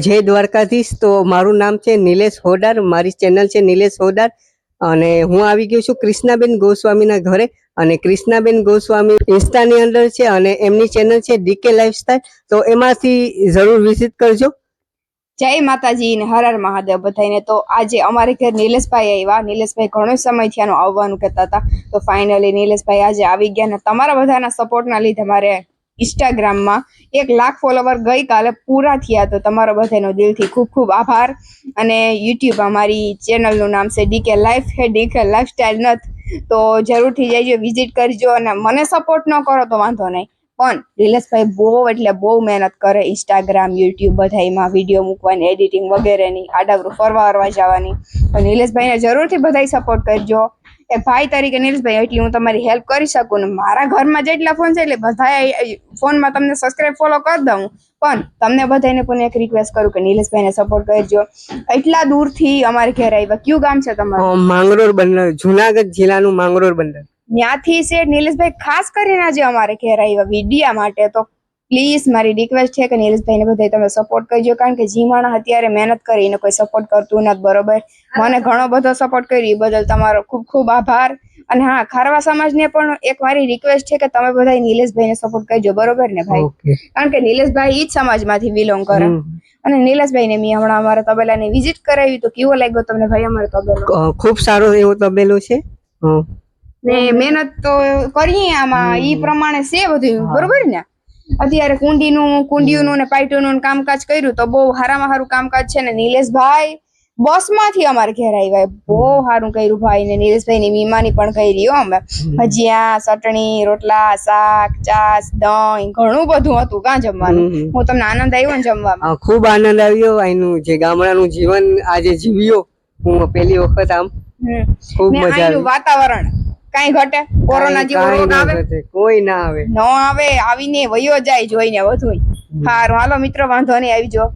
જય દ્વારકાધીશ. તો મારું નામ છે નિલેશ હોડાર, મારી ચેનલ છે નિલેશ હોડાર અને હું આવી ગયો છું કૃષ્ણાબેન ગોસ્વામીના ઘરે. અને કૃષ્ણાબેન ગોસ્વામી ઇન્સ્ટાની અંદર છે અને એમની ચેનલ છે ડીકે લાઈફસ્ટાઈલ, તો એમાંથી જરૂર વિઝિટ કરજો. જય માતાજી ને હર હર મહાદેવ બધાને. તો આજે અમારે ઘર નિલેશભાઈ આવ્યા. નિલેશભાઈ ઘણો સમય થયાનું આવવાનું કહેતા હતા, તો ફાઇનલી નિલેશભાઈ આજે આવી ગયા ને તમારા બધાના સપોર્ટના લીધે મારે ઇન્સ્ટાગ્રામમાં 1 લાખ ફોલોવર ગઈકાલે પૂરા થયા. તો તમારો બધાનો દિલથી ખૂબ ખૂબ આભાર. અને યુટ્યુબ અમારી ચેનલનું નામ છે ડીકે લાઈફ હે, ડીકે લાઈફસ્ટાઈલ નથી. તો જરૂરથી જજો, વિઝિટ કરજો. અને મને સપોર્ટ ન કરો તો વાંધો નહીં, પણ નિલેશભાઈ બહુ એટલે બહુ મહેનત કરે. ઇન્સ્ટાગ્રામ, યુટ્યુબ બધામાં વિડીયો મૂકવાની, એડિટિંગ વગેરેની, આડાવરું ફરવા જવાની. તો નિલેશભાઈને જરૂરથી બધા સપોર્ટ કરજો. એક ભાઈ તરીકે નિલેશભાઈ એટલી હું તમારી હેલ્પ કરી શકું ને મારા ઘરમાં જેટલા ફોન છે એટલે બધા ફોનમાં તમને સબસ્ક્રાઇબ ફોલો કરી દઉં, પણ તમને બધાને પણ એક રિક્વેસ્ટ કરું કે નિલેશભાઈને સપોર્ટ કરજો. એટલા દૂરથી અમારે ઘરે આવ્યા. કયું ગામ છે તમારું? માંગરોળ બંદર, જુનાગઢ જિલ્લાનું માંગરોળ બંદર. ત્યાંથી છે નિલેશભાઈ ખાસ કરીને આજે અમારે ઘેર આવ્યા વિડિયા માટે. તો પ્લીઝ મારી રિક્વેસ્ટ છે કે નિલેશભાઈને બધા તમે સપોર્ટ કરજો, કારણ કે જે માણસ અત્યારે મહેનત કરી એને કોઈ સપોર્ટ કરતું નથી, બરોબર? મને ઘણો બધો સપોર્ટ કર્યો, એ બદલ તમારો ખૂબ ખૂબ આભાર. અને હા, ખારવા સમાજને પણ એક મારી રિક્વેસ્ટ છે કે તમે બધા નિલેશભાઈને સપોર્ટ કરજો, બરોબર ને ભાઈ? કારણ કે નિલેશભાઈ ઈ જ સમાજમાંથી બિલોંગ કરે. અને નિલેશભાઈને મેં હમણાં અમારા તબેલાની વિઝિટ કરાવી, તો કેવો લાગ્યો તમને ભાઈ અમારો તબેલો? ખૂબ સારો એવો તબેલો છે ને મહેનત તો કરીએ આમાં, ઈ પ્રમાણે છે બધું, બરોબર ને? અત્યારે કુંડીઓનું ને પાઇટોનું કામકાજ કર્યું તો બહુ સારામાં સારું કામકાજ છે. ને નિલેશભાઈ બસ માંથી અમારે ઘેર આવ્યા, બહુ સારું કર્યું ભાઈ. ને નિલેશભાઈ ની મીમાની પણ કરી હો અમે. ભજીયા, ચટણી, રોટલા, શાક, ચાસ, દહીં, ઘણું બધું હતું કાં જમવાનું. હું તમને આનંદ આવ્યો ને જમવામાં? ખૂબ આનંદ આવ્યો. અહીંનું જે ગામડાનું જીવન આજે જીવ્યો હું પહેલી વખત, આમ ખૂબ મજા આવી. વાતાવરણ કઈ ઘટે? કોરોના જેવો રોગ આવે? કોઈ ના આવે, ન આવે, આવીને વયો જાય જોઈને બધું. હારું, હાલો મિત્રો, વાંધો નહીં, આવી જાઓ.